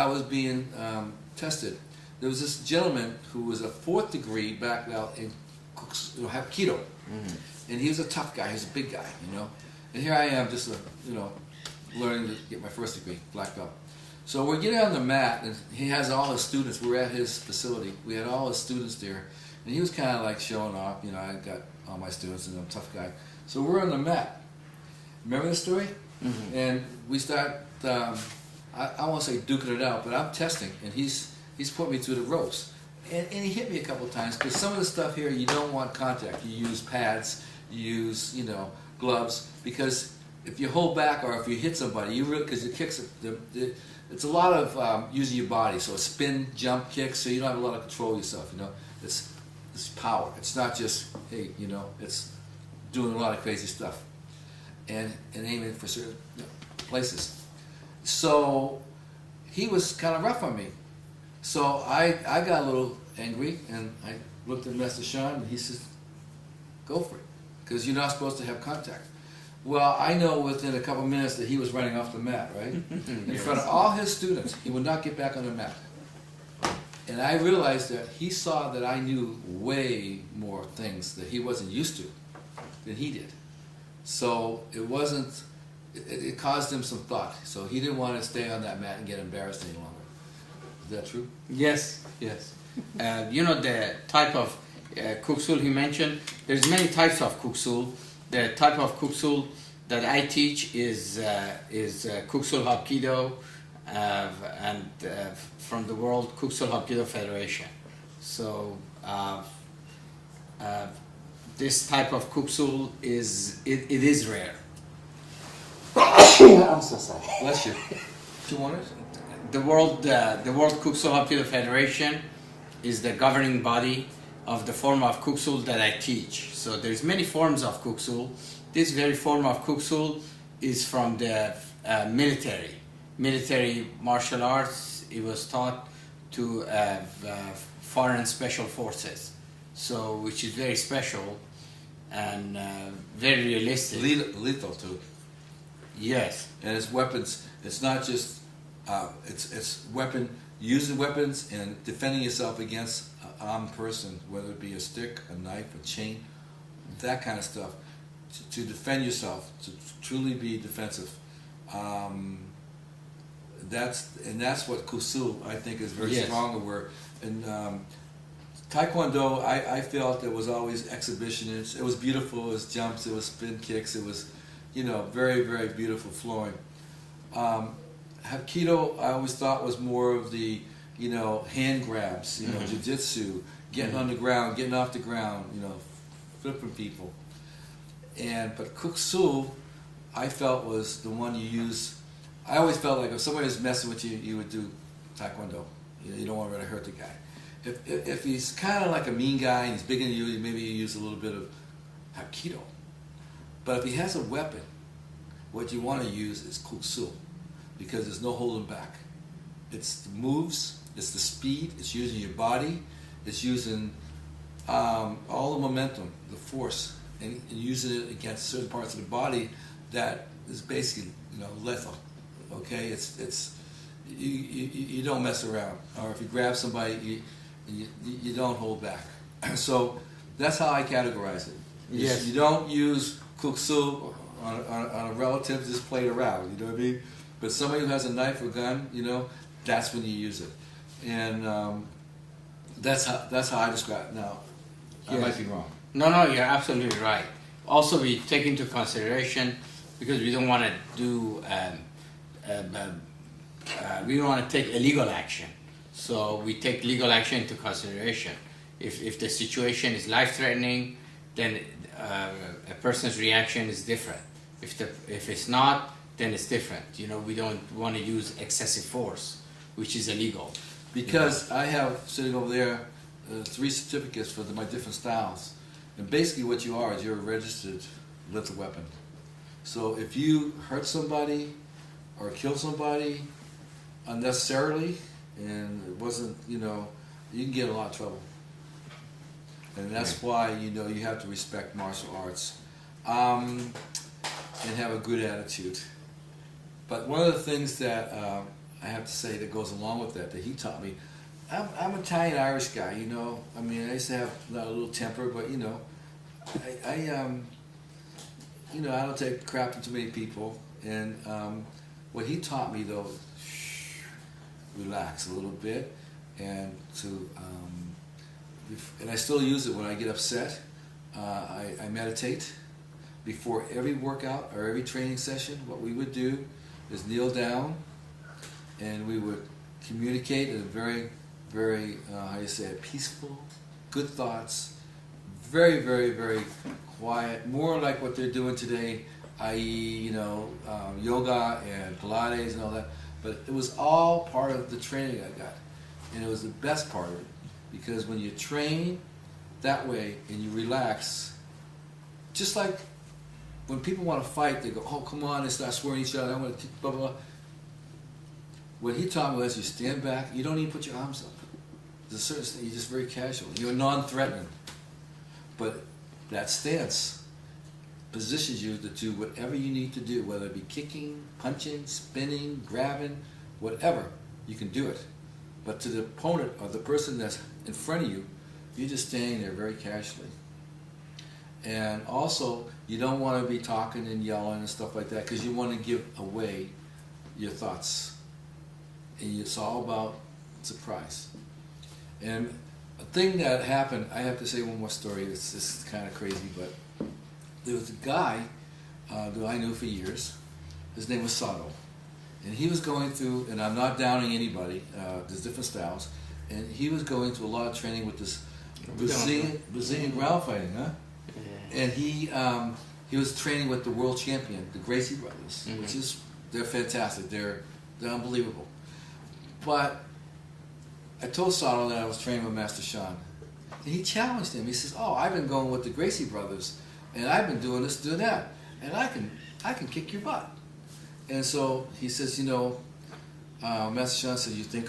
I was being tested, there was this gentleman who was a 4th degree back out in Hapkido. And he was a tough guy, he was a big guy, you know. And here I am just, learning to get my 1st degree, black belt. So we're getting on the mat, and he has all his students. We're at his facility. We had all his students there. And he was kind of like showing off, you know, I got all my students and I'm a tough guy. So we're on the mat. Remember this story? And we start, I won't say duking it out, but I'm testing, and he's put me through the ropes. And he hit me a couple of times, because some of the stuff here, you don't want contact. You use pads, you use, gloves, because if you hold back or if you hit somebody, because it kicks, it's a lot of using your body, so a spin, jump, kick, so you don't have a lot of control of yourself, It's power. It's not just, hey, it's doing a lot of crazy stuff and aiming for certain places. So he was kind of rough on me. So I got a little angry, and I looked at Master Shawn, and he says, go for it, because you're not supposed to have contact. Well, I know within a couple of minutes that he was running off the mat, right? In front of all his students. He would not get back on the mat. And I realized that he saw that I knew way more things that he wasn't used to than he did. So it caused him some thought. So he didn't want to stay on that mat and get embarrassed any longer. Is that true? Yes. The type of kuksul he mentioned, there's many types of kuksul. The type of kuksul that I teach is kuksul Hapkido, and from the World Kuksul Hapkido Federation. So this type of kuksul it is rare. I'm so sorry. Bless you. Do you want it? The World Kuksul Hapkido Federation is the governing body of the form of kuksul that I teach. So there's many forms of kuksul. This very form of kuksul is from the military martial arts. It was taught to foreign special forces, so which is very special and very realistic. Lethal too. Yes. And it's weapons. It's not just it's using weapons and defending yourself against an armed person, whether it be a stick, a knife, a chain, that kind of stuff, to defend yourself, to truly be defensive. That's what Kuksul, I think, is very strong. Where in Taekwondo, I felt it was always exhibitionist. It was beautiful. It was jumps. It was spin kicks. It was, very, very beautiful flowing. Hapkido, I always thought was more of the, hand grabs, jiu-jitsu, getting on the ground, getting off the ground, flipping people. But Kuksul, I felt was the one you use. I always felt like if somebody was messing with you, you would do Taekwondo. You don't want to really hurt the guy. If he's kind of like a mean guy and he's bigger than you, maybe you use a little bit of Hapkido. But if he has a weapon, what you want to use is Kuksul, because there's no holding back. It's the moves, it's the speed, it's using your body, it's using all the momentum, the force, and using it against certain parts of the body that is basically, lethal. Okay, it's you don't mess around, or if you grab somebody, you don't hold back. So that's how I categorize it. Yes. You don't use Kuksul on a relative just played around. You know what I mean? But somebody who has a knife or gun, that's when you use it, and that's how I describe it. Now, I might be wrong. No, you're absolutely right. Also, we take into consideration, because we don't want to do, we don't want to take illegal action. So we take legal action into consideration. If the situation is life-threatening, then a person's reaction is different. If it's not, then it's different. We don't want to use excessive force, which is illegal. Because I have, sitting over there, 3 certificates for my different styles. And basically what you are is you're a registered lethal weapon. So if you hurt somebody or kill somebody unnecessarily, and it wasn't, you can get in a lot of trouble. And that's why, you have to respect martial arts and have a good attitude. But one of the things that I have to say that goes along with that he taught me. I'm an Italian Irish guy, you know. I mean, I used to have a little temper, but you know, you know, I don't take crap from too many people. And what he taught me though, relax a little bit, and to and I still use it when I get upset. I meditate before every workout or every training session. What we would do is kneel down, and we would communicate in a very, very, how do you say it, peaceful, good thoughts, very, very, very quiet, more like what they're doing today, i.e., you know, yoga and Pilates and all that. But it was all part of the training I got, and it was the best part of it, because when you train that way and you relax, just like when people want to fight, they go, oh, come on, they start swearing at each other, I'm going to blah, blah, blah. What he taught me was you stand back, you don't even put your arms up. There's a certain thing, you're just very casual. You're non-threatening. But that stance positions you to do whatever you need to do, whether it be kicking, punching, spinning, grabbing, whatever, you can do it. But to the opponent or the person that's in front of you, you're just standing there very casually. And also, you don't want to be talking and yelling and stuff like that, because you want to give away your thoughts. And it's all about surprise. And a thing that happened, I have to say one more story, it's kind of crazy, but there was a guy that I knew for years. His name was Sato. And he was going through, and I'm not downing anybody, there's different styles, and he was going through a lot of training with this Brazilian ground fighting, huh? Yeah. And he was training with the world champion, the Gracie brothers, which is, they're fantastic, they're unbelievable. But I told Sato that I was training with Master Shawn, and he challenged him. He says, "Oh, I've been going with the Gracie brothers, and I've been doing this, doing that, and I can kick your butt." And so he says, "You know," Master Shawn said, "You think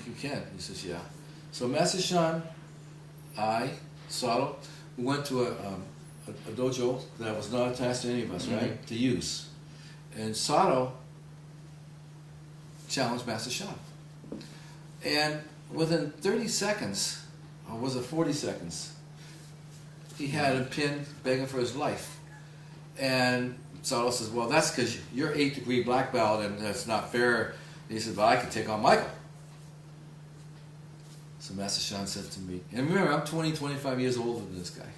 you can?" He says, "Yeah." So Master Shawn, Sato, we went to a dojo that was not attached to any of us, right, to use, and Sato challenged Master Shawn. And within 30 seconds, or was it 40 seconds, he had him pinned, begging for his life. And Sato says, "Well, that's because you're 8th degree black belt and that's not fair." And he said, "But I can take on Michael." So Master Shawn said to me, and remember, I'm 20, 25 years older than this guy.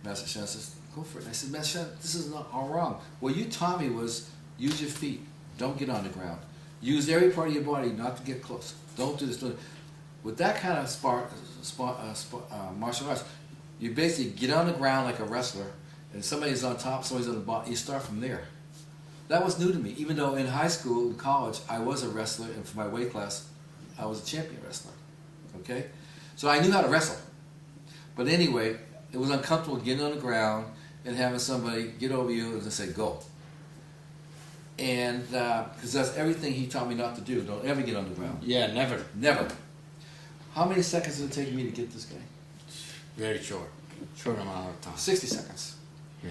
Master Shawn says, "Go for it." I said, "Master Shawn, this is not all wrong. What you taught me was use your feet. Don't get on the ground. Use every part of your body not to get close. Don't do this. Don't. With that kind of martial arts, you basically get on the ground like a wrestler, and somebody's on top, somebody's on the bottom. You start from there." That was new to me, even though in high school and college I was a wrestler, and for my weight class, I was a champion wrestler. Okay? So I knew how to wrestle. But anyway, it was uncomfortable getting on the ground and having somebody get over you and say, "Go." And because that's everything he taught me not to do. Don't ever get on the ground. Yeah, never. Never. How many seconds did it take me to get this guy? Very short. Short amount of time. 60 seconds. Yeah.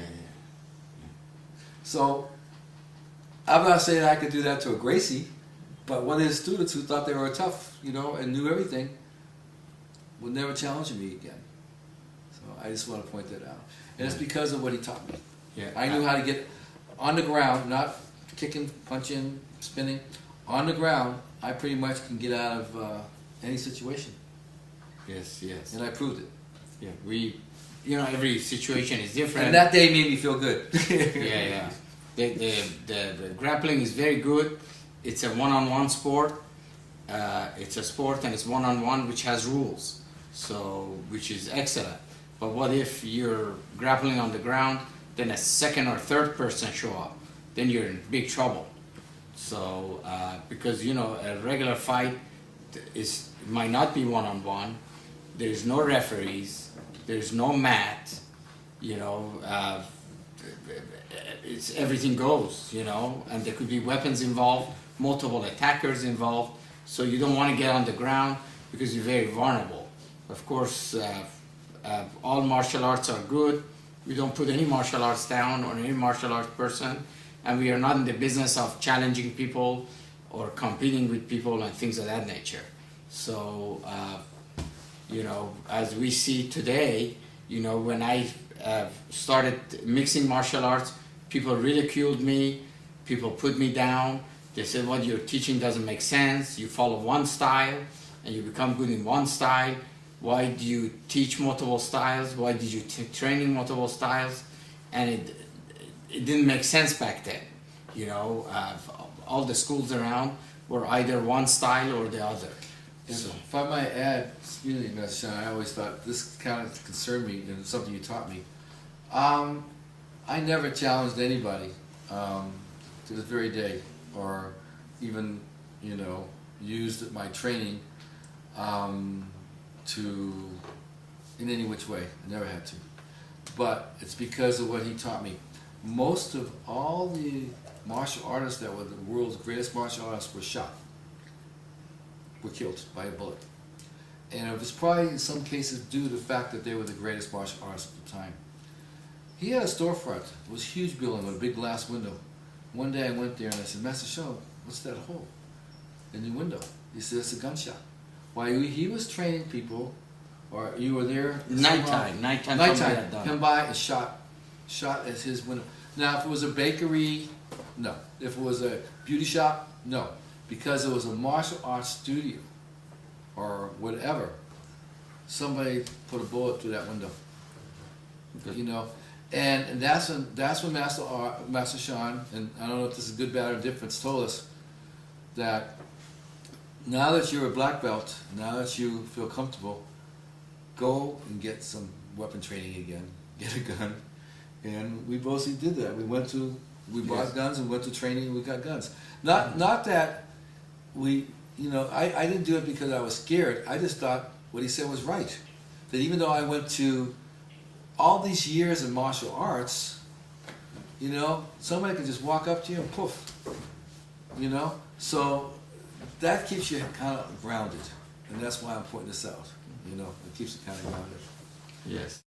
So, I'm not saying I could do that to a Gracie, but one of his students who thought they were tough, you know, and knew everything, would never challenge me again. So I just want to point that out. And it's because of what he taught me. Yeah. I knew how to get on the ground, not kicking, punching, spinning. On the ground, I pretty much can get out of any situation. Yes. And I proved it. Yeah, every situation is different. And that day made me feel good. Yeah. The grappling is very good. It's a one-on-one sport. It's a sport and it's one-on-one, which has rules, so which is excellent. But what if you're grappling on the ground, then a second or third person show up? Then you're in big trouble. So because a regular fight might not be one-on-one. There's no referees. There's no mat. It's everything goes. And there could be weapons involved, multiple attackers involved. So you don't want to get on the ground because you're very vulnerable. Of course, all martial arts are good. We don't put any martial arts down on any martial arts person. and we are not in the business of challenging people or competing with people and things of that nature. So, you know, as we see today, you know, when I started mixing martial arts, people ridiculed me, people put me down. They said, what you're teaching doesn't make sense. You follow one style and you become good in one style. Why do you teach multiple styles? Why did you train in multiple styles? And it didn't make sense back then. You know, all the schools around were either one style or the other. So, if I might add, excuse me, Mr. Shawn, I always thought this kind of concerned me, and it's something you taught me. I never challenged anybody to this very day, or even, you know, used my training to, in any which way. I never had to. But it's because of what he taught me. Most of all the martial artists that were the world's greatest martial artists were shot, were killed by a bullet. And it was probably in some cases due to the fact that they were the greatest martial artists at the time. He had a storefront. It was a huge building with a big glass window. One day I went there and I said, Master Shawn, what's that hole in the window? He said, it's a gun shop. While he was training people, or you were there? Nighttime. Come by and shot at his window. Now, if it was a bakery, no. If it was a beauty shop, no. Because it was a martial arts studio, or whatever, somebody put a bullet through that window. Good. You know, and that's when Master Shawn, and I don't know if this is good, bad, or different, told us that now that you're a black belt, now that you feel comfortable, go and get some weapon training again, get a gun, and we mostly did that. We bought guns and went to training and we got guns. Not that we, you know, I didn't do it because I was scared. I just thought what he said was right. That even though I went to all these years in martial arts, you know, somebody could just walk up to you and poof, you know? So that keeps you kind of grounded. And that's why I'm pointing this out, you know? It keeps you kind of grounded. Yes.